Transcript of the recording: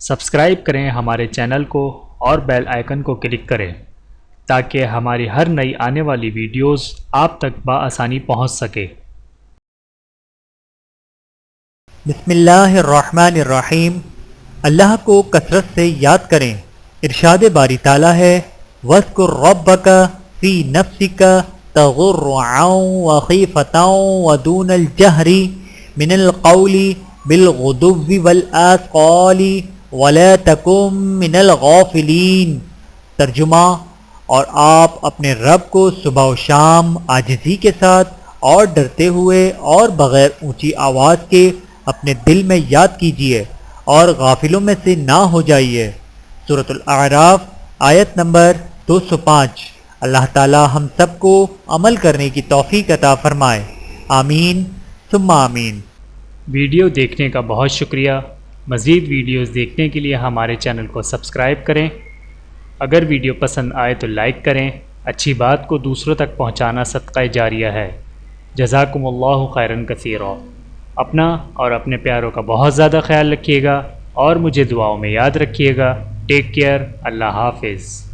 Subscribe کریں ہمارے channel کو اور بیل آئیکن کو کلک کریں تاکہ ہماری ہر نئی آنے والی ویڈیوز آپ تک بآسانی پہنچ سکے۔ بسم اللہ الرحمن الرحیم۔ اللہ کو کثرت سے یاد کریں۔ ارشاد باری تعالیٰ ہے وَاذْكُرْ رَبَّكَ فِي نَفْسِكَ تَضَرُّعًا وَخِيفَةً وَدُونَ الْجَهْرِ مِنَ الْقَوْلِ بِالْغُدُوِّ وَالْآصَالِ وَلَا تَكُن مِّنَ الْغَافِلِينَ۔ ترجمہ: اور آپ اپنے رب کو صبح و شام عاجزی کے ساتھ اور ڈرتے ہوئے اور بغیر اونچی آواز کے اپنے دل میں یاد کیجیے اور غافلوں میں سے نہ ہو جائیے۔ سورۃ الاعراف آیت نمبر 205۔ اللہ تعالی ہم سب کو عمل کرنے کی توفیق عطا فرمائے، آمین ثم آمین۔ ویڈیو دیکھنے کا بہت شکریہ۔ مزید ویڈیوز دیکھنے کے لیے ہمارے چینل کو سبسکرائب کریں۔ اگر ویڈیو پسند آئے تو لائک کریں۔ اچھی بات کو دوسروں تک پہنچانا صدقہ جاریہ ہے۔ جزاکم اللہ خیرا کثیرا۔ اپنا اور اپنے پیاروں کا بہت زیادہ خیال رکھیے گا اور مجھے دعاؤں میں یاد رکھیے گا۔ Take care. اللہ حافظ۔